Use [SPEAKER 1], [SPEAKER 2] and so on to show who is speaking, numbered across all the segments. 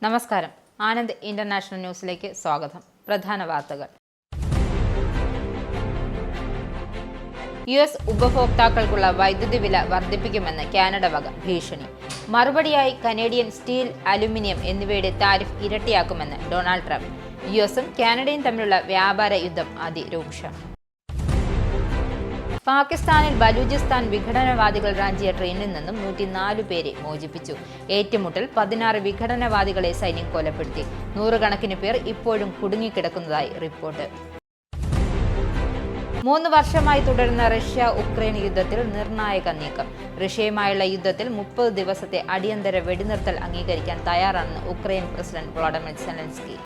[SPEAKER 1] നമസ്കാരം. ആനന്ദ് ഇന്റർനാഷണൽ ന്യൂസിലേക്ക് സ്വാഗതം. പ്രധാന വാർത്തകൾ. US ഉപഭോക്താക്കൾക്കുള്ള വൈദ്യുതി വില വർദ്ധിപ്പിക്കുമെന്ന് കാനഡ വക ഭീഷണി. മറുപടിയായി കനേഡിയൻ സ്റ്റീൽ, അലുമിനിയം എന്നിവയുടെ താരിഫ് ഇരട്ടിയാക്കുമെന്ന് ഡൊണാൾഡ് ട്രംപ്. USഉം കാനഡയും തമ്മിലുള്ള വ്യാപാര യുദ്ധം അതിരൂക്ഷം. പാകിസ്ഥാനിൽ ബലൂചിസ്ഥാൻ വിഘടനവാദികൾ റാഞ്ചിയ ട്രെയിനിൽ നിന്നും 104 പേരെ മോചിപ്പിച്ചു. ഏറ്റുമുട്ടൽ 16 വിഘടനവാദികളെ സൈന്യം കൊലപ്പെടുത്തി. 100 കണക്കിന് പേർ ഇപ്പോഴും കുടുങ്ങിക്കിടക്കുന്നതായി റിപ്പോർട്ട്. 3 വർഷമായി തുടരുന്ന റഷ്യ-ഉക്രൈൻ യുദ്ധത്തിൽ നിർണായക നീക്കം. റഷ്യയുമായുള്ള യുദ്ധത്തിൽ 30 ദിവസത്തെ അടിയന്തര വെടിനിർത്തൽ അംഗീകരിക്കാൻ തയ്യാറാണെന്ന് ഉക്രൈൻ പ്രസിഡന്റ് വ്ളാഡിമിർ സെലൻസ്കി.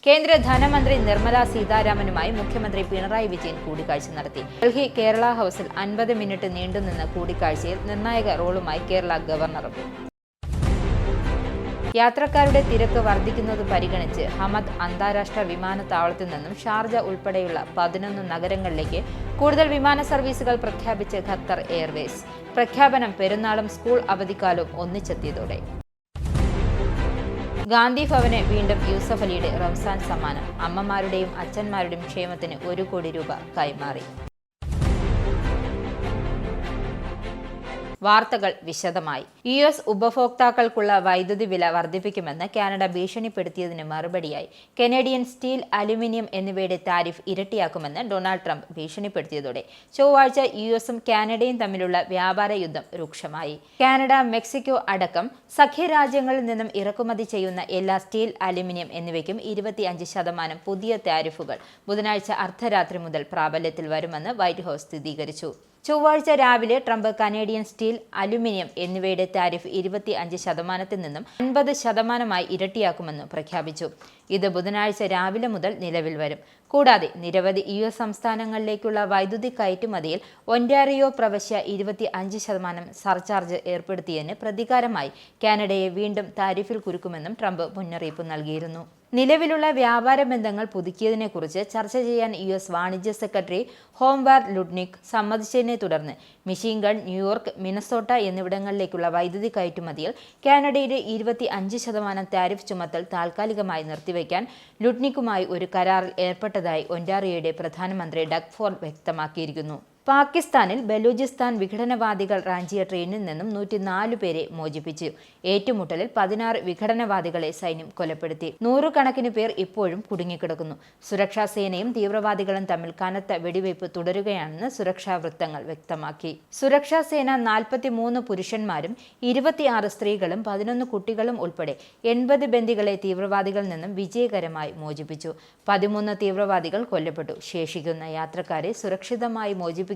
[SPEAKER 1] കേന്ദ്ര ധനമന്ത്രി നിർമ്മല സീതാരാമനുമായി മുഖ്യമന്ത്രി പിണറായി വിജയൻ കൂടിക്കാഴ്ച നടത്തി. ഡൽഹി കേരള ഹൌസിൽ 50 മിനിറ്റ് നീണ്ടുനിന്ന കൂടിക്കാഴ്ചയിൽ നിർണായക റോളുമായി കേരള ഗവർണറും. യാത്രക്കാരുടെ തിരക്ക് വർദ്ധിക്കുന്നത് പരിഗണിച്ച് ഹമദ് അന്താരാഷ്ട്ര വിമാനത്താവളത്തിൽ നിന്നും ഷാർജ ഉൾപ്പെടെയുള്ള 11 നഗരങ്ങളിലേക്ക് കൂടുതൽ വിമാന സർവീസുകൾ പ്രഖ്യാപിച്ച് ഖത്തർ എയർവേസ്. പ്രഖ്യാപനം പെരുന്നാളും സ്കൂൾ അവധിക്കാലവും ഒന്നിച്ചെത്തിയതോടെ. ഗാന്ധി ഭവന് വീണ്ടും യൂസഫലിയുടെ റംസാൻ സമ്മാനം. അമ്മമാരുടെയും അച്ഛന്മാരുടെയും ക്ഷേമത്തിന് 1 കോടി രൂപ കൈമാറി. വാർത്തകൾ വിശദമായി. US ഉപഭോക്താക്കൾക്കുള്ള വൈദ്യുതി വില വർദ്ധിപ്പിക്കുമെന്ന് കാനഡ ഭീഷണിപ്പെടുത്തിയതിന് മറുപടിയായി കനേഡിയൻ സ്റ്റീൽ, അലുമിനിയം എന്നിവയുടെ താരിഫ് ഇരട്ടിയാക്കുമെന്ന് ഡൊണാൾഡ് ട്രംപ് ഭീഷണിപ്പെടുത്തിയതോടെ ചൊവ്വാഴ്ച USഉം കാനഡയും തമ്മിലുള്ള വ്യാപാര യുദ്ധം രൂക്ഷമായി. കാനഡ, മെക്സിക്കോ അടക്കം സഖ്യരാജ്യങ്ങളിൽ നിന്നും ഇറക്കുമതി ചെയ്യുന്ന എല്ലാ സ്റ്റീൽ, അലുമിനിയം എന്നിവയ്ക്കും 25% പുതിയ താരിഫുകൾ ബുധനാഴ്ച അർദ്ധരാത്രി മുതൽ പ്രാബല്യത്തിൽ വരുമെന്ന് വൈറ്റ് ഹൌസ് സ്ഥിരീകരിച്ചു. ചൊവ്വാഴ്ച രാവിലെ ട്രംപ് കനേഡിയൻ സ്റ്റീൽ, അലുമിനിയം എന്നിവയുടെ താരിഫ് 25% നിന്നും 50% ഇരട്ടിയാക്കുമെന്ന് പ്രഖ്യാപിച്ചു. ഇത് ബുധനാഴ്ച രാവിലെ മുതൽ നിലവിൽ വരും. കൂടാതെ നിരവധി US സംസ്ഥാനങ്ങളിലേക്കുള്ള വൈദ്യുതി കയറ്റുമതിയിൽ ഒന്റാറിയോ പ്രവശ്യ 25% സർചാർജ് ഏർപ്പെടുത്തിയതിന് പ്രതികാരമായി കാനഡയെ വീണ്ടും താരിഫിൽ കുരുക്കുമെന്നും ട്രംപ് മുന്നറിയിപ്പ് നൽകിയിരുന്നു. നിലവിലുള്ള വ്യാപാര ബന്ധങ്ങൾ പുതുക്കിയതിനെക്കുറിച്ച് ചർച്ച ചെയ്യാൻ US വാണിജ്യ സെക്രട്ടറി ഹോംവാർ ലുഡ്നിക് സമ്മതിച്ചതിനെ തുടർന്ന് മിഷിഗൺ, ന്യൂയോർക്ക്, മിനസോട്ട എന്നിവിടങ്ങളിലേക്കുള്ള വൈദ്യുതി കയറ്റുമതിയിൽ കാനഡയുടെ 25% താരിഫ് ചുമത്തൽ താൽക്കാലികമായി നിർത്തിവെക്കാൻ ലുഡ്നിക്കുമായി ഒരു കരാറിൽ ഏർപ്പെട്ടതായി ഒന്റാറിയോയുടെ പ്രധാനമന്ത്രി ഡഗ് ഫോർഡ് വ്യക്തമാക്കിയിരിക്കുന്നു. പാകിസ്ഥാനിൽ ബലൂചിസ്ഥാൻ വിഘടനവാദികൾ റാഞ്ചിയ ട്രെയിനിൽ നിന്നും 104 പേരെ മോചിപ്പിച്ചു. ഏറ്റുമുട്ടലിൽ 16 വിഘടനവാദികളെ സൈന്യം കൊലപ്പെടുത്തി. 100 കണക്കിന് പേർ ഇപ്പോഴും കുടുങ്ങിക്കിടക്കുന്നു. സുരക്ഷാ സേനയും തീവ്രവാദികളും തമ്മിൽ കനത്ത വെടിവയ്പ് തുടരുകയാണെന്ന് സുരക്ഷാ വൃത്തങ്ങൾ വ്യക്തമാക്കി. സുരക്ഷാ സേന 43 പുരുഷന്മാരും 26 സ്ത്രീകളും 11 കുട്ടികളും ഉൾപ്പെടെ 80 ബന്ദികളെ തീവ്രവാദികളിൽ നിന്നും വിജയകരമായി മോചിപ്പിച്ചു. 13 തീവ്രവാദികൾ കൊല്ലപ്പെട്ടു. ശേഷിക്കുന്ന യാത്രക്കാരെ സുരക്ഷിതമായി മോചിപ്പിക്കാനുള്ള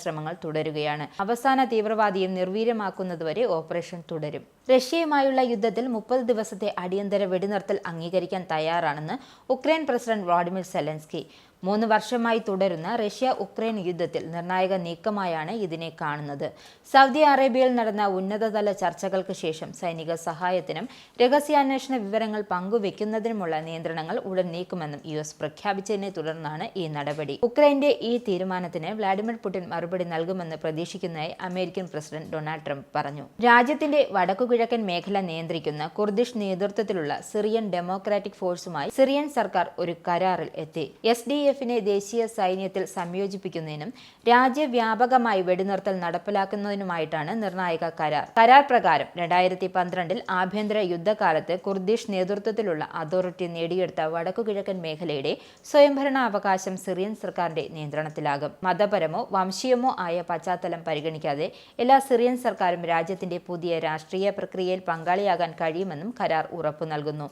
[SPEAKER 1] ശ്രമങ്ങൾ തുടരുകയാണ്. അവസാന തീവ്രവാദിയെ നിർവീര്യമാക്കുന്നതുവരെ ഓപ്പറേഷൻ തുടരും. റഷ്യയുമായുള്ള യുദ്ധത്തിൽ 30 ദിവസത്തെ അടിയന്തര വെടിനിർത്തൽ അംഗീകരിക്കാൻ തയ്യാറാണെന്ന് ഉക്രൈൻ പ്രസിഡന്റ് വ്ളാഡിമിർ സെലൻസ്കി. 3 വർഷമായി തുടരുന്ന റഷ്യ-ഉക്രൈൻ യുദ്ധത്തിൽ നിർണായക നീക്കമായാണ് ഇതിനെ കാണുന്നത്. സൗദി അറേബ്യയിൽ നടന്ന ഉന്നതതല ചർച്ചകൾക്ക് ശേഷം സൈനിക സഹായത്തിനും രഹസ്യാന്വേഷണ വിവരങ്ങൾ പങ്കുവെക്കുന്നതിനുമുള്ള നിയന്ത്രണങ്ങൾ ഉടൻ നീക്കുമെന്നും US പ്രഖ്യാപിച്ചതിനെ തുടർന്നാണ് ഈ നടപടി. ഉക്രൈന്റെ ഈ തീരുമാനത്തിന് വ്ളാഡിമിർ പുടിൻ മറുപടി നൽകുമെന്ന് പ്രതീക്ഷിക്കുന്നതായി അമേരിക്കൻ പ്രസിഡന്റ് ഡൊണാൾഡ് ട്രംപ് പറഞ്ഞു. രാജ്യത്തിന്റെ വടക്കുകിഴക്കൻ മേഖല നിയന്ത്രിക്കുന്ന കുർദിഷ് നേതൃത്വത്തിലുള്ള സിറിയൻ ഡെമോക്രാറ്റിക് ഫോഴ്സുമായി സിറിയൻ സർക്കാർ ഒരു കരാറിൽ എത്തി. SDFനെ ദേശീയ സൈന്യത്തിൽ സംയോജിപ്പിക്കുന്നതിനും രാജ്യവ്യാപകമായി വെടിനിർത്തൽ നടപ്പിലാക്കുന്നതിനുമായിട്ടാണ് നിർണായക കരാർ. കരാർ പ്രകാരം 2012 ആഭ്യന്തര യുദ്ധകാലത്ത് കുർദിഷ് നേതൃത്വത്തിലുള്ള അതോറിറ്റി നേടിയെടുത്ത വടക്കുകിഴക്കൻ മേഖലയുടെ സ്വയംഭരണാവകാശം സിറിയൻ സർക്കാരിന്റെ നിയന്ത്രണത്തിലാകും. മതപരമോ വംശീയമോ ആയ പശ്ചാത്തലം പരിഗണിക്കാതെ എല്ലാ സിറിയൻ സർക്കാരും രാജ്യത്തിന്റെ പുതിയ രാഷ്ട്രീയ പ്രക്രിയയിൽ പങ്കാളിയാകാൻ കഴിയുമെന്നും കരാർ ഉറപ്പു നൽകുന്നു.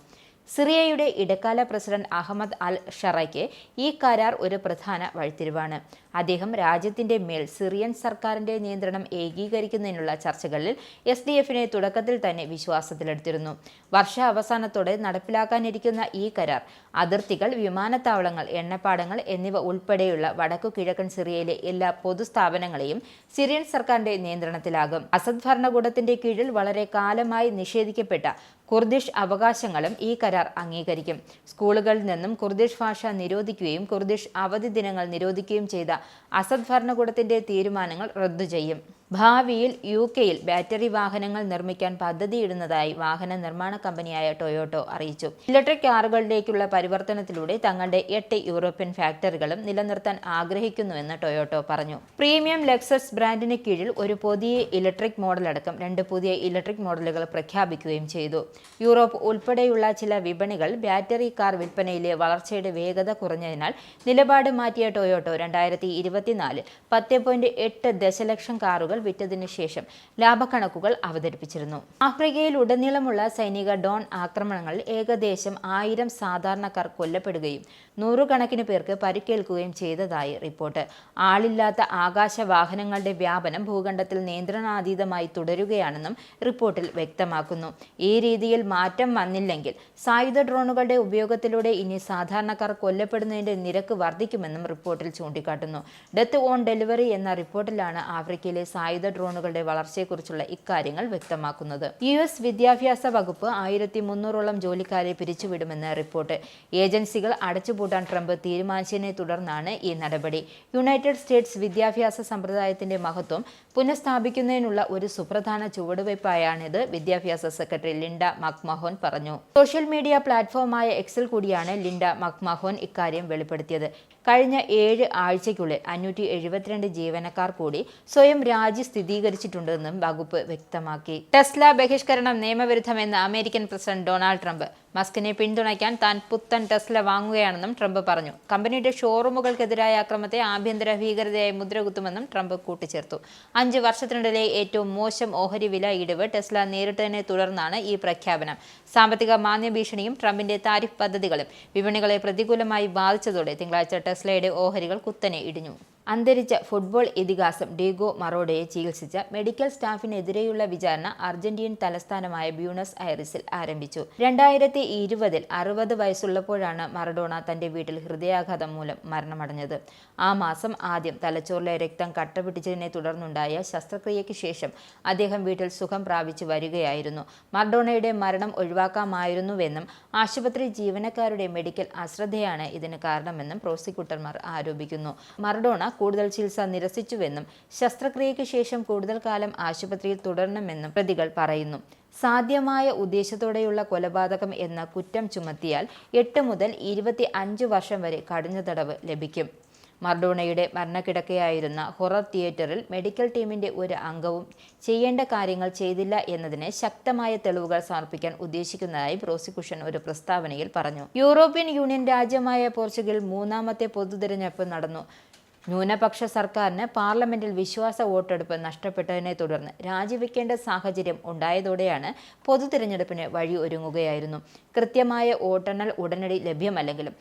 [SPEAKER 1] സിറിയയുടെ ഇടക്കാല പ്രസിഡന്റ് അഹമ്മദ് അൽ ഷറയ്ക്ക് ഈ കരാർ ഒരു പ്രധാന വഴിത്തിരിവാണ്. അദ്ദേഹം രാജ്യത്തിന്റെ മേൽ സിറിയൻ സർക്കാരിന്റെ നിയന്ത്രണം ഏകീകരിക്കുന്നതിനുള്ള ചർച്ചകളിൽ SDFനെ തുടക്കത്തിൽ തന്നെ വിശ്വാസത്തിലെടുത്തിരുന്നു. വർഷാവസാനത്തോടെ നടപ്പിലാക്കാനിരിക്കുന്ന ഈ കരാർ അതിർത്തികൾ, വിമാനത്താവളങ്ങൾ, എണ്ണപ്പാടങ്ങൾ എന്നിവ ഉൾപ്പെടെയുള്ള വടക്കു കിഴക്കൻ സിറിയയിലെ എല്ലാ പൊതുസ്ഥാപനങ്ങളെയും സിറിയൻ സർക്കാരിന്റെ നിയന്ത്രണത്തിലാകും. അസദ് ഭരണകൂടത്തിന്റെ കീഴിൽ വളരെ കാലമായി നിഷേധിക്കപ്പെട്ട കുർദിഷ് അവകാശങ്ങളും ഈ കരാർ അംഗീകരിക്കും. സ്കൂളുകളിൽ നിന്നും കുർദിഷ് ഭാഷ നിരോധിക്കുകയും കുർദിഷ് അവധി ദിനങ്ങൾ നിരോധിക്കുകയും ചെയ്ത അസദ് ഭരണകൂടത്തിന്റെ തീരുമാനങ്ങൾ റദ്ദു ചെയ്യും. ഭാവിയിൽ UK-യിൽ ബാറ്ററി വാഹനങ്ങൾ നിർമ്മിക്കാൻ പദ്ധതിയിടുന്നതായി വാഹന നിർമ്മാണ കമ്പനിയായ ടൊയോട്ടോ അറിയിച്ചു. ഇലക്ട്രിക് കാറുകളിലേക്കുള്ള പരിവർത്തനത്തിലൂടെ തങ്ങളുടെ 8 യൂറോപ്യൻ ഫാക്ടറികളും നിലനിർത്താൻ ആഗ്രഹിക്കുന്നുവെന്ന് ടൊയോട്ടോ പറഞ്ഞു. പ്രീമിയം ലെക്സസ് ബ്രാൻഡിന് കീഴിൽ ഒരു പുതിയ ഇലക്ട്രിക് മോഡലടക്കം 2 പുതിയ ഇലക്ട്രിക് മോഡലുകൾ പ്രഖ്യാപിക്കുകയും ചെയ്തു. യൂറോപ്പ് ഉൾപ്പെടെയുള്ള ചില വിപണികൾ ബാറ്ററി കാർ വിൽപ്പനയിലെ വളർച്ചയുടെ വേഗത കുറഞ്ഞതിനാൽ നിലപാട് മാറ്റിയ ടൊയോട്ടോ 2024 10.8 ദശലക്ഷം കാറുകൾ വിറ്റതിനു ശേഷം ലാഭക്കണക്കുകൾ അവതരിപ്പിച്ചിരുന്നു. ആഫ്രിക്കയിൽ ഉടനീളമുള്ള സൈനിക ഡ്രോൺ ആക്രമണങ്ങളിൽ ഏകദേശം 1000 സാധാരണക്കാർ കൊല്ലപ്പെടുകയും നൂറുകണക്കിന് പേർക്ക് പരിക്കേൽക്കുകയും ചെയ്തതായി റിപ്പോർട്ട്. ആളില്ലാത്ത ആകാശ വാഹനങ്ങളുടെ വ്യാപനം ഭൂഖണ്ഡത്തിൽ നിയന്ത്രണാതീതമായി തുടരുകയാണെന്നും റിപ്പോർട്ടിൽ വ്യക്തമാക്കുന്നു. ഈ രീതിയിൽ മാറ്റം വന്നില്ലെങ്കിൽ സായുധ ഡ്രോണുകളുടെ ഉപയോഗത്തിലൂടെ ഇനി സാധാരണക്കാർ കൊല്ലപ്പെടുന്നതിന്റെ നിരക്ക് വർദ്ധിക്കുമെന്നും റിപ്പോർട്ടിൽ ചൂണ്ടിക്കാട്ടുന്നു. ഡെത്ത് ഓൺ ഡെലിവറി എന്ന റിപ്പോർട്ടിലാണ് ആഫ്രിക്കയിലെ സായുധ ഡ്രോണുകളുടെ വളർച്ചയെക്കുറിച്ചുള്ള ഇക്കാര്യങ്ങൾ വ്യക്തമാക്കുന്നത്. US വിദ്യാഭ്യാസ വകുപ്പ് 1300ഓളം ജോലിക്കാരെ പിരിച്ചുവിടുമെന്ന് റിപ്പോർട്ട്. ഏജൻസികൾ അടച്ചുപൂട്ടാൻ ട്രംപ് തീരുമാനിച്ചതിനെ തുടർന്നാണ് ഈ നടപടി. യുണൈറ്റഡ് സ്റ്റേറ്റ്സ് വിദ്യാഭ്യാസ സമ്പ്രദായത്തിന്റെ മഹത്വം പുനഃസ്ഥാപിക്കുന്നതിനുള്ള ഒരു സുപ്രധാന ചുവടുവയ്പായാണിത്, വിദ്യാഭ്യാസ സെക്രട്ടറി ലിൻഡ മക്മഹോൻ പറഞ്ഞു. സോഷ്യൽ മീഡിയ പ്ലാറ്റ്ഫോമായ എക്സിൽ കൂടിയാണ് ലിൻഡ മക്മഹോൻ ഇക്കാര്യം വെളിപ്പെടുത്തിയത്. കഴിഞ്ഞ 7 ആഴ്ചയ്ക്കുള്ളിൽ 572 ജീവനക്കാർ കൂടി സ്വയം രാജി സ്ഥിരീകരിച്ചിട്ടുണ്ടെന്നും വകുപ്പ് വ്യക്തമാക്കി. ടെസ്ല ബഹിഷ്കരണം നിയമവിരുദ്ധമെന്ന് അമേരിക്കൻ പ്രസിഡന്റ് ഡൊണാൾഡ് ട്രംപ്. മസ്കിനെ പിന്തുണയ്ക്കാൻ താൻ പുത്തൻ ടെസ്ല വാങ്ങുകയാണെന്നും ട്രംപ് പറഞ്ഞു. കമ്പനിയുടെ ഷോറൂമുകൾക്കെതിരായ അക്രമത്തെ ആഭ്യന്തര ഭീകരതയായി മുദ്രകുത്തുമെന്നും ട്രംപ് കൂട്ടിച്ചേർത്തു. 5 വർഷത്തിനിടയിലെ ഏറ്റവും മോശം ഓഹരി വില ഇടിവ് ടെസ്ല നേരിട്ടതിനെ തുടർന്നാണ് ഈ പ്രഖ്യാപനം. സാമ്പത്തിക മാന്ദ്യഭീഷണിയും ട്രംപിന്റെ താരിഫ് പദ്ധതികളും വിപണികളെ പ്രതികൂലമായി ബാധിച്ചതോടെ തിങ്കളാഴ്ച ടെസ്ലയുടെ ഓഹരികൾ കുത്തനെ ഇടിഞ്ഞു. അന്തരിച്ച ഫുട്ബോൾ ഇതിഹാസം ഡീഗോ മറോഡോയെ ചികിത്സിച്ച മെഡിക്കൽ സ്റ്റാഫിനെതിരെയുള്ള വിചാരണ അർജന്റീൻ തലസ്ഥാനമായ ബ്യൂണസ് ഐറിസിൽ ആരംഭിച്ചു. 2020-ൽ 60 വയസ്സുള്ളപ്പോഴാണ് മറഡോണ തന്റെ വീട്ടിൽ ഹൃദയാഘാതം മൂലം മരണമടഞ്ഞത്. ആ മാസം ആദ്യം തലച്ചോറിലെ രക്തം കട്ടപിടിച്ചതിനെ തുടർന്നുണ്ടായ ശസ്ത്രക്രിയയ്ക്ക് ശേഷം അദ്ദേഹം വീട്ടിൽ സുഖം പ്രാപിച്ചു വരികയായിരുന്നു. മറഡോണയുടെ മരണം ഒഴിവാക്കാമായിരുന്നുവെന്നും ആശുപത്രി ജീവനക്കാരുടെ മെഡിക്കൽ അശ്രദ്ധയാണ് ഇതിന് കാരണമെന്നും പ്രോസിക്യൂട്ടർമാർ ആരോപിക്കുന്നു. മറഡോണ കൂടുതൽ ചികിത്സ നിരസിച്ചുവെന്നും ശസ്ത്രക്രിയയ്ക്ക് ശേഷം കൂടുതൽ കാലം ആശുപത്രിയിൽ തുടരണമെന്നും പ്രതികൾ പറയുന്നു. സാധ്യമായ ഉദ്ദേശത്തോടെയുള്ള കൊലപാതകം എന്ന കുറ്റം ചുമത്തിയാൽ 8 മുതൽ 25 വർഷം വരെ കഠിന തടവ് ലഭിക്കും. മറഡോണയുടെ മരണക്കിടക്കയായിരുന്ന ഹൊറർ തിയേറ്ററിൽ മെഡിക്കൽ ടീമിന്റെ ഒരു അംഗവും ചെയ്യേണ്ട കാര്യങ്ങൾ ചെയ്തില്ല എന്നതിന് ശക്തമായ തെളിവുകൾ സമർപ്പിക്കാൻ ഉദ്ദേശിക്കുന്നതായി പ്രോസിക്യൂഷൻ ഒരു പ്രസ്താവനയിൽ പറഞ്ഞു. യൂറോപ്യൻ യൂണിയൻ രാജ്യമായ പോർച്ചുഗൽ 3ാമത്തെ പൊതുതിരഞ്ഞെടുപ്പ് നടന്നു. ന്യൂനപക്ഷ സർക്കാരിന് പാർലമെന്റിൽ വിശ്വാസ വോട്ടെടുപ്പ് നഷ്ടപ്പെട്ടതിനെ തുടർന്ന് രാജിവെക്കേണ്ട സാഹചര്യം ഉണ്ടായതോടെയാണ് പൊതുതിരഞ്ഞെടുപ്പിന് വഴി ഒരുങ്ങുകയായിരുന്നു. കൃത്യമായ വോട്ടെണ്ണൽ ഉടനടി ലഭ്യമല്ലെങ്കിലും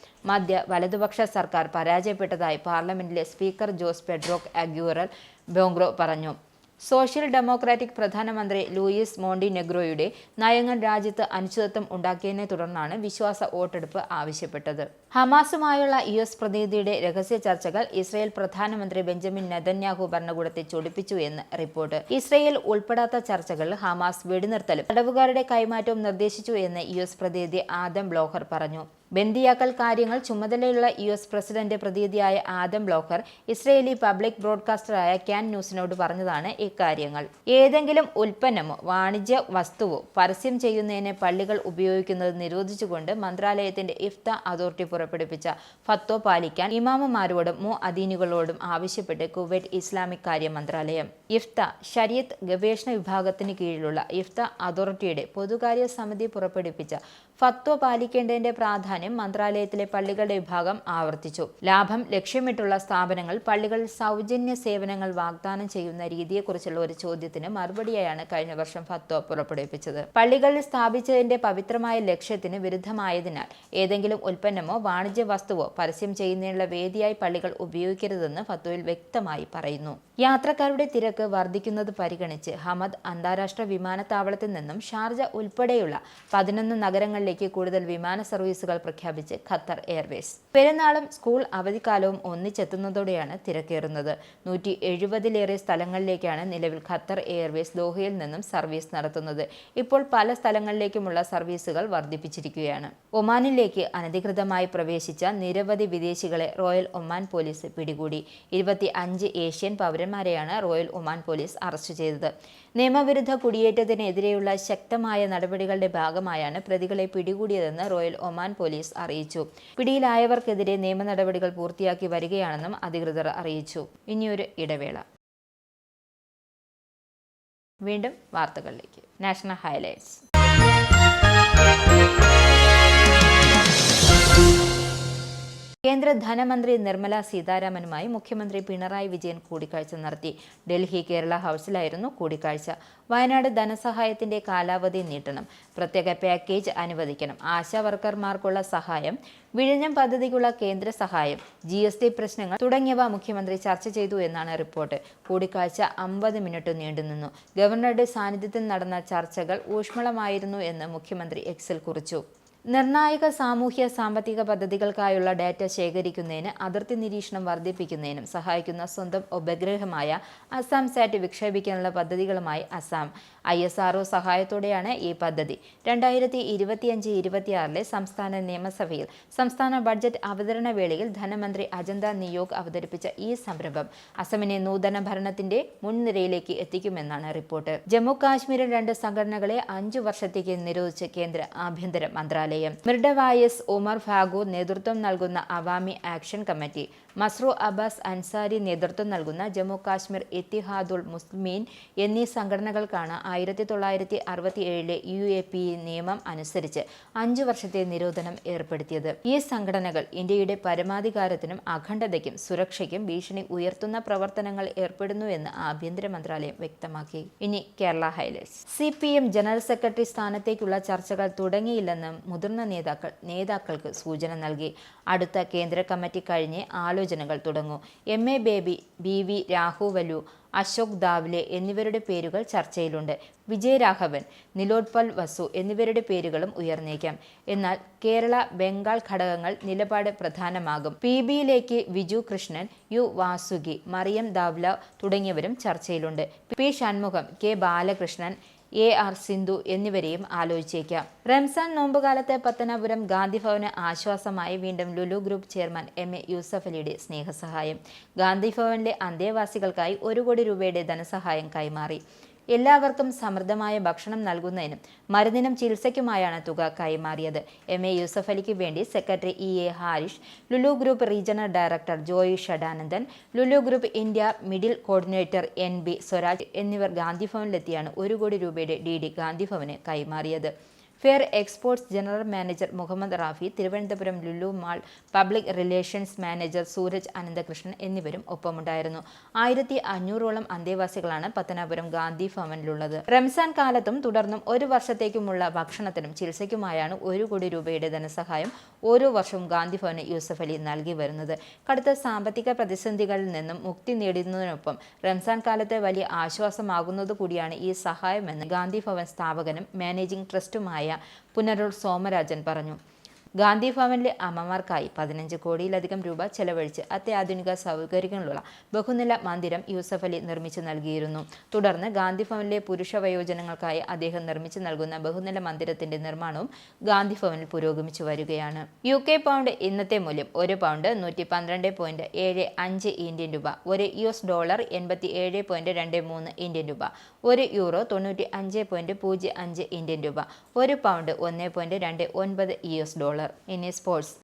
[SPEAKER 1] വലതുപക്ഷ സർക്കാർ പരാജയപ്പെട്ടതായി പാർലമെന്റിലെ സ്പീക്കർ ജോസ് പെഡ്രോ അഗ്യൂറൽ ബോംഗ്രോ പറഞ്ഞു. സോഷ്യൽ ഡെമോക്രാറ്റിക് പ്രധാനമന്ത്രി ലൂയിസ് മോണ്ടിനെഗ്രോയുടെ നയങ്ങൾ രാജ്യത്ത് അനിശ്ചിതത്വം ഉണ്ടാക്കിയതിനെ തുടർന്നാണ് വിശ്വാസ വോട്ടെടുപ്പ് ആവശ്യപ്പെട്ടത്. ഹമാസുമായുള്ള US പ്രതിനിധിയുടെ രഹസ്യ ചർച്ചകൾ ഇസ്രയേൽ പ്രധാനമന്ത്രി ബെഞ്ചമിൻ നെതന്യാഹു ഭരണകൂടത്തെ ചൊടിപ്പിച്ചു എന്ന് റിപ്പോർട്ട്. ഇസ്രയേൽ ഉൾപ്പെടാത്ത ചർച്ചകളിൽ ഹമാസ് വെടിനിർത്തലും തടവുകാരുടെ കൈമാറ്റവും നിർദ്ദേശിച്ചു എന്ന് US പ്രതിനിധി ആദം ബ്ലോഹർ പറഞ്ഞു. ബന്ദിയാക്കൽ കാര്യങ്ങൾ ചുമതലയുള്ള US പ്രസിഡന്റ് പ്രതിനിധിയായ ആദം ബ്ലോഹർ ഇസ്രയേലി പബ്ലിക് ബ്രോഡ്കാസ്റ്ററായ ക്യാൻ ന്യൂസിനോട് പറഞ്ഞതാണ് ഇക്കാര്യങ്ങൾ. ഏതെങ്കിലും ഉൽപ്പന്നമോ വാണിജ്യ വസ്തുവോ പരസ്യം ചെയ്യുന്നതിന് പള്ളികൾ ഉപയോഗിക്കുന്നത് നിരോധിച്ചുകൊണ്ട് മന്ത്രാലയത്തിന്റെ ഇഫ്ത അതോറിറ്റി പുറപ്പെടുവിച്ച ഫത്വ പാലിക്കാൻ ഇമാമുമാരോടും മുഅദ്ദീനുകളോടും ആവശ്യപ്പെട്ട് കുവൈറ്റ് ഇസ്ലാമിക് കാര്യ മന്ത്രാലയം. ഇഫ്ത ശരീഅത്ത് ഗവേഷണ വിഭാഗത്തിന് കീഴിലുള്ള ഇഫ്ത അതോറിറ്റിയുടെ പൊതുകാര്യ സമിതി പുറപ്പെടുവിച്ച ഫത്വ പാലിക്കേണ്ടതിന്റെ പ്രാധാന്യം മന്ത്രാലയത്തിലെ പള്ളികളുടെ വിഭാഗം ആവർത്തിച്ചു. ലാഭം ലക്ഷ്യമിട്ടുള്ള സ്ഥാപനങ്ങൾ പള്ളികളിൽ സൗജന്യ സേവനങ്ങൾ വാഗ്ദാനം ചെയ്യുന്ന രീതിയെക്കുറിച്ചുള്ള ഒരു ചോദ്യത്തിന് മറുപടിയായാണ് കഴിഞ്ഞ വർഷം ഫത്വ പുറപ്പെടുവിച്ചത്. പള്ളികളിൽ സ്ഥാപിച്ചതിന്റെ പവിത്രമായ ലക്ഷ്യത്തിന് വിരുദ്ധമായതിനാൽ ഏതെങ്കിലും ഉൽപ്പന്നമോ വാണിജ്യ വസ്തുവോ പരസ്യം ചെയ്യുന്നതിനുള്ള വേദിയായി പള്ളികൾ ഉപയോഗിക്കരുതെന്ന് ഫത്വയിൽ വ്യക്തമായി പറയുന്നു. യാത്രക്കാരുടെ തിരക്ക് വർദ്ധിക്കുന്നത് പരിഗണിച്ച് ഹമദ് അന്താരാഷ്ട്ര വിമാനത്താവളത്തിൽ നിന്നും ഷാർജ ഉൾപ്പെടെയുള്ള 11 നഗരങ്ങളിലേക്ക് കൂടുതൽ വിമാന സർവീസുകൾ പ്രഖ്യാപിച്ച് ഖത്തർ എയർവേസ്. പെരുന്നാളും സ്കൂൾ അവധിക്കാലവും ഒന്നിച്ചെത്തുന്നതോടെയാണ് തിരക്കേറുന്നത്. 170-ലേറെ സ്ഥലങ്ങളിലേക്കാണ് നിലവിൽ ഖത്തർ എയർവേസ് ദോഹയിൽ നിന്നും സർവീസ് നടത്തുന്നത്. ഇപ്പോൾ പല സ്ഥലങ്ങളിലേക്കുമുള്ള സർവീസുകൾ വർദ്ധിപ്പിച്ചിരിക്കുകയാണ്. ഒമാനിലേക്ക് അനധികൃതമായി പ്രവേശിച്ച നിരവധി വിദേശികളെ റോയൽ ഒമാൻ പോലീസ് പിടികൂടി. 25 ഏഷ്യൻ പൗരന്മാർ പൗരന്മാരെയാണ് റോയൽ ഒമാൻ പോലീസ് അറസ്റ്റ് ചെയ്തത്. നിയമവിരുദ്ധ കുടിയേറ്റത്തിനെതിരെയുള്ള ശക്തമായ നടപടികളുടെ ഭാഗമായാണ് പ്രതികളെ പിടികൂടിയതെന്ന് റോയൽ ഒമാൻ പോലീസ് അറിയിച്ചു. പിടിയിലായവർക്കെതിരെ നിയമ നടപടികൾ പൂർത്തിയാക്കി വരികയാണെന്നും അധികൃതർ അറിയിച്ചു. ഇനിയൊരു ഇടവേള. വീണ്ടും വാർത്തകളിലേക്ക്. National highlights. കേന്ദ്ര ധനമന്ത്രി നിർമ്മല സീതാരാമനുമായി മുഖ്യമന്ത്രി പിണറായി വിജയൻ കൂടിക്കാഴ്ച നടത്തി. ഡൽഹി കേരള ഹൗസിലായിരുന്നു കൂടിക്കാഴ്ച. വയനാട് ധനസഹായത്തിന്റെ കാലാവധി നീട്ടണം, പ്രത്യേക പാക്കേജ് അനുവദിക്കണം, ആശാ വർക്കർമാർക്കുള്ള സഹായം, വിഴിഞ്ഞം പദ്ധതിക്കുള്ള കേന്ദ്ര സഹായം, GST പ്രശ്നങ്ങൾ തുടങ്ങിയവ മുഖ്യമന്ത്രി ചർച്ച ചെയ്തു എന്നാണ് റിപ്പോർട്ട്. കൂടിക്കാഴ്ച 50 മിനിറ്റ് നീണ്ടുനിന്നു. ഗവർണറുടെ സാന്നിധ്യത്തിൽ നടന്ന ചർച്ചകൾ ഊഷ്മളമായിരുന്നു എന്ന് മുഖ്യമന്ത്രി എക്സിൽ കുറിച്ചു. നിർണായക സാമൂഹ്യ സാമ്പത്തിക പദ്ധതികൾക്കായുള്ള ഡാറ്റ ശേഖരിക്കുന്നതിന് അതിർത്തി നിരീക്ഷണം വർദ്ധിപ്പിക്കുന്നതിനും സഹായിക്കുന്ന സ്വന്തം ഉപഗ്രഹമായ അസാം സാറ്റ് വിക്ഷേപിക്കാനുള്ള പദ്ധതികളുമായി അസാം. ISRO സഹായത്തോടെയാണ് ഈ പദ്ധതി. 2025-26 സംസ്ഥാന നിയമസഭയിൽ സംസ്ഥാന ബഡ്ജറ്റ് അവതരണ വേളയിൽ ധനമന്ത്രി അജന്ത നിയോഗ് അവതരിപ്പിച്ച ഈ സംരംഭം അസമിനെ നൂതന ഭരണത്തിന്റെ മുൻനിരയിലേക്ക് എത്തിക്കുമെന്നാണ് റിപ്പോർട്ട്. ജമ്മു കാശ്മീരിൽ 2 സംഘടനകളെ 5 വർഷത്തേക്ക് നിരോധിച്ച് കേന്ദ്ര ആഭ്യന്തര മന്ത്രാലയം. മിർഡവായസ് ഉമർ ഫാഗൂർ നേതൃത്വം നൽകുന്ന അവാമി ആക്ഷൻ കമ്മിറ്റി, മസ്രൂ അബ്ബാസ് അൻസാരി നേതൃത്വം നൽകുന്ന ജമ്മു കാശ്മീർ ഇത്തിഹാദുൽ മുസ്ലിമീൻ എന്നീ സംഘടനകൾക്കാണ് 1967 UAP നിയമം അനുസരിച്ച് 5 വർഷത്തെ നിരോധനം ഏർപ്പെടുത്തിയത്. ഈ സംഘടനകൾ ഇന്ത്യയുടെ പരമാധികാരത്തിനും അഖണ്ഡതയ്ക്കും സുരക്ഷയ്ക്കും ഭീഷണി ഉയർത്തുന്ന പ്രവർത്തനങ്ങൾ ഏർപ്പെടുന്നുവെന്ന് ആഭ്യന്തര മന്ത്രാലയം വ്യക്തമാക്കി. ഇനി Kerala highlights. CPM general secretary സ്ഥാനത്തേക്കുള്ള ചർച്ചകൾ തുടങ്ങിയില്ലെന്നും മുതിർന്ന നേതാക്കൾക്ക് സൂചന നൽകി. അടുത്ത കേന്ദ്ര കമ്മിറ്റി കഴിഞ്ഞ് ആലോചനകൾ തുടങ്ങൂ. MA ബേബി, BV രാഘവലു, അശോക് ദാവ്ലെ എന്നിവരുടെ പേരുകൾ ചർച്ചയിലുണ്ട്. വിജയരാഘവൻ, നിലോത്പൽ വസു എന്നിവരുടെ പേരുകളും ഉയർന്നേക്കാം. എന്നാൽ കേരള ബംഗാൾ ഘടകങ്ങൾ നിലപാട് പ്രധാനമാകും. PBയിലേക്ക് വിജു കൃഷ്ണൻ, U വാസുകി, മറിയം ദാവ്ല തുടങ്ങിയവരും ചർച്ചയിലുണ്ട്. P Shanmugham, K Balakrishnan, AR Sindhu എന്നിവരെയും ആലോചിച്ചേക്കാം. റംസാൻ നോമ്പുകാലത്ത് പത്തനാപുരം ഗാന്ധിഭവന് ആശ്വാസമായി വീണ്ടും Lulu group chairman MA Yusuf അലിയുടെ സ്നേഹസഹായം. ഗാന്ധിഭവനിലെ അന്തേവാസികൾക്കായി 1 കോടി രൂപയുടെ ധനസഹായം കൈമാറി. എല്ലാവർക്കും സമൃദ്ധമായ ഭക്ഷണം നൽകുന്നതിനും മരുന്നിനും ചികിത്സയ്ക്കുമായാണ് തുക കൈമാറിയത്. MA യൂസഫ് അലിക്ക് വേണ്ടി secretary EA Harish, Lulu group regional director Joy Shadanandan, Lulu group India middle coordinator NB Swaraj എന്നിവർ ഗാന്ധിഭവനിലെത്തിയാണ് 1 കോടി രൂപയുടെ DD ഗാന്ധിഭവന് കൈമാറിയത്. Fair exports general manager Muhammad Rafi, Thiruvananthapuram Lulu mall public relations manager Suraj Ananthakrishnan എന്നിവരും ഒപ്പമുണ്ടായിരുന്നു. 1500ഓളം അന്തേവാസികളാണ് പത്തനാപുരം ഗാന്ധി ഭവനിലുള്ളത്. റംസാൻ കാലത്തും തുടർന്നും 1 വർഷത്തേക്കുമുള്ള ഭക്ഷണത്തിനും ചികിത്സയ്ക്കുമായാണ് 1 കോടി രൂപയുടെ ധനസഹായം ഓരോ വർഷവും ഗാന്ധിഭവന് യൂസഫ് അലി നൽകി വരുന്നത്. കടുത്ത സാമ്പത്തിക പ്രതിസന്ധികളിൽ നിന്നും മുക്തി നേടുന്നതിനൊപ്പം റംസാൻ കാലത്ത് വലിയ ആശ്വാസമാകുന്നത് കൂടിയാണ് ഈ സഹായമെന്ന് ഗാന്ധിഭവൻ സ്ഥാപകനും മാനേജിംഗ് ട്രസ്റ്റുമായ പുനരൂർ സോമരാജൻ പറഞ്ഞു. ഗാന്ധിഭവനിലെ അമ്മമാർക്കായി 15 കോടിയിലധികം രൂപ ചെലവഴിച്ച് അത്യാധുനിക സൗകര്യങ്ങളുള്ള ബഹുനില മന്ദിരം യൂസഫ് അലി നിർമ്മിച്ചു നൽകിയിരുന്നു. തുടർന്ന് ഗാന്ധിഭവനിലെ പുരുഷ വയോജനങ്ങൾക്കായി അദ്ദേഹം നിർമ്മിച്ചു നൽകുന്ന ബഹുനില മന്ദിരത്തിന്റെ നിർമ്മാണവും ഗാന്ധിഭവനിൽ പുരോഗമിച്ചു വരികയാണ്. UK പൗണ്ട് ഇന്നത്തെ മൂല്യം 1 പൗണ്ട് 112.75 ഇന്ത്യൻ രൂപ, $1 87.23 ഇന്ത്യൻ രൂപ, €1 95.05 ഇന്ത്യൻ രൂപ, 1 പൗണ്ട് $1.29. ഇനി സ്പോർട്സ്.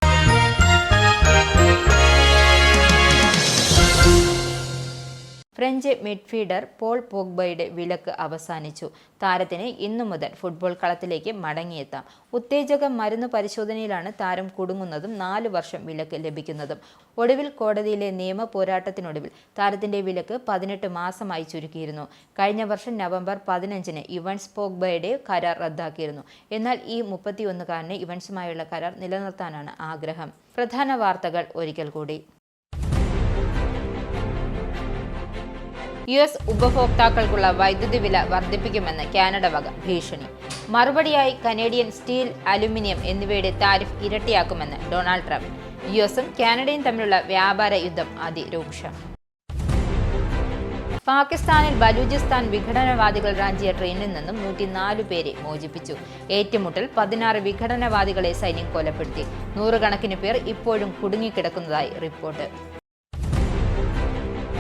[SPEAKER 1] ഫ്രഞ്ച് മിഡ്ഫീൽഡർ പോൾ പോഗ്ബയുടെ വിലക്ക് അവസാനിച്ചു. താരത്തിന് ഇന്നു മുതൽ ഫുട്ബോൾ കളത്തിലേക്ക് മടങ്ങിയെത്താം. ഉത്തേജക മരുന്ന് പരിശോധനയിലാണ് താരം കുടുങ്ങുന്നതും 4 വർഷം വിലക്ക് ലഭിക്കുന്നതും. ഒടുവിൽ കോടതിയിലെ നിയമ പോരാട്ടത്തിനൊടുവിൽ താരത്തിന്റെ വിലക്ക് 18 മാസമായി ചുരുക്കിയിരുന്നു. കഴിഞ്ഞ വർഷം നവംബർ 15-ന് യുവൻസ് പോഗ്ബയുടെ കരാർ റദ്ദാക്കിയിരുന്നു. എന്നാൽ ഈ 31-കാരന് യുവൻസുമായുള്ള കരാർ നിലനിർത്താനാണ് ആഗ്രഹം. പ്രധാന വാർത്തകൾ ഒരിക്കൽ കൂടി. US ഉപഭോക്താക്കൾക്കുള്ള വൈദ്യുതി വില വർദ്ധിപ്പിക്കുമെന്ന് കാനഡ വക ഭീഷണി. മറുപടിയായി കനേഡിയൻ സ്റ്റീൽ, അലുമിനിയം എന്നിവയുടെ താരിഫ് ഇരട്ടിയാക്കുമെന്ന് ഡൊണാൾഡ് ട്രംപ്. USഉം കാനഡയും തമ്മിലുള്ള വ്യാപാര യുദ്ധം അതിരൂക്ഷം. പാകിസ്ഥാനിൽ ബലൂചിസ്ഥാൻ വിഘടനവാദികൾ റാഞ്ചിയ ട്രെയിനിൽ നിന്നും 104 പേരെ മോചിപ്പിച്ചു. ഏറ്റുമുട്ടൽ 16 വിഘടനവാദികളെ സൈന്യം കൊലപ്പെടുത്തി. 100 കണക്കിന് പേർ ഇപ്പോഴും കുടുങ്ങിക്കിടക്കുന്നതായി റിപ്പോർട്ട്.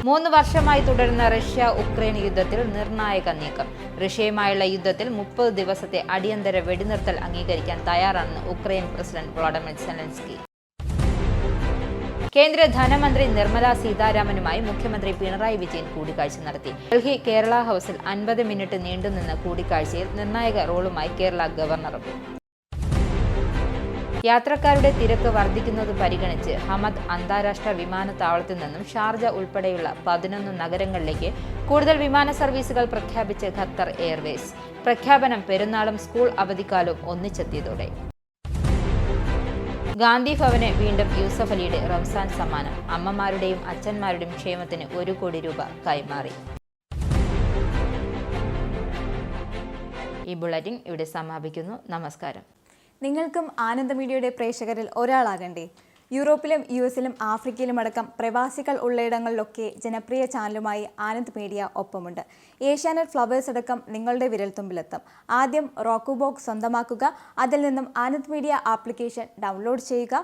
[SPEAKER 1] 3 വർഷമായി തുടരുന്ന റഷ്യ-ഉക്രൈൻ യുദ്ധത്തിൽ നിർണായക നീക്കം. റഷ്യയുമായുള്ള യുദ്ധത്തിൽ 30 ദിവസത്തെ അടിയന്തര വെടിനിർത്തൽ അംഗീകരിക്കാൻ തയ്യാറാണെന്ന് ഉക്രൈൻ പ്രസിഡന്റ് വ്ളാഡിമിർ സെലൻസ്കി. കേന്ദ്ര ധനമന്ത്രി നിർമ്മല സീതാരാമനുമായി മുഖ്യമന്ത്രി പിണറായി വിജയൻ കൂടിക്കാഴ്ച നടത്തി. ഡൽഹി കേരള ഹൌസിൽ 50 മിനിറ്റ് നീണ്ടുനിന്ന കൂടിക്കാഴ്ചയിൽ നിർണായക റോളുമായി കേരള ഗവർണറും. യാത്രക്കാരുടെ തിരക്ക് വർദ്ധിക്കുന്നത് പരിഗണിച്ച് ഹമദ് അന്താരാഷ്ട്ര വിമാനത്താവളത്തിൽ നിന്നും ഷാർജ ഉൾപ്പെടെയുള്ള 11 നഗരങ്ങളിലേക്ക് കൂടുതൽ വിമാന സർവീസുകൾ പ്രഖ്യാപിച്ച് ഖത്തർ എയർവേസ്. പ്രഖ്യാപനം പെരുന്നാളും സ്കൂൾ അവധിക്കാലവും ഒന്നിച്ചെത്തിയതോടെ. ഗാന്ധി ഭവന് വീണ്ടും യൂസഫ് അലിയുടെ റംസാൻ സമ്മാനം. അമ്മമാരുടെയും അച്ഛന്മാരുടെയും ക്ഷേമത്തിന് 1 കോടി രൂപ കൈമാറി. ഈ ബുള്ളറ്റിൻ ഇവിടെ സമാപിക്കുന്നു. നമസ്കാരം.
[SPEAKER 2] നിങ്ങൾക്കും ആനന്ദ് മീഡിയയുടെ പ്രേക്ഷകരിൽ ഒരാളാകണ്ടേ? യൂറോപ്പിലും US-ലും ആഫ്രിക്കയിലും അടക്കം പ്രവാസികൾ ഉള്ളയിടങ്ങളിലൊക്കെ ജനപ്രിയ ചാനലുമായി ആനന്ദ് മീഡിയ ഒപ്പമുണ്ട്. ഏഷ്യാനെറ്റ് ഫ്ലവേഴ്സ് അടക്കം നിങ്ങളുടെ വിരൽത്തുമ്പിലെത്തും. ആദ്യം റോക്കു ബോക്സ് സ്വന്തമാക്കുക. അതിൽ നിന്നും ആനന്ദ് മീഡിയ ആപ്ലിക്കേഷൻ ഡൗൺലോഡ് ചെയ്യുക,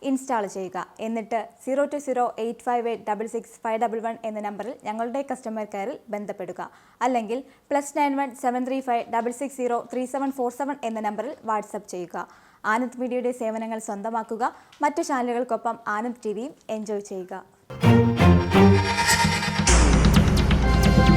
[SPEAKER 2] ഇൻസ്റ്റാൾ ചെയ്യുക. എന്നിട്ട് 02085866511 എന്ന നമ്പറിൽ ഞങ്ങളുടെ കസ്റ്റമർ കെയറിൽ ബന്ധപ്പെടുക. അല്ലെങ്കിൽ +91 735 660 3747 എന്ന നമ്പറിൽ വാട്സപ്പ് ചെയ്യുക. ആനന്ദ് മീഡിയയുടെ സേവനങ്ങൾ സ്വന്തമാക്കുക. മറ്റു ചാനലുകൾക്കൊപ്പം ആനന്ദ് TVയും എൻജോയ് ചെയ്യുക.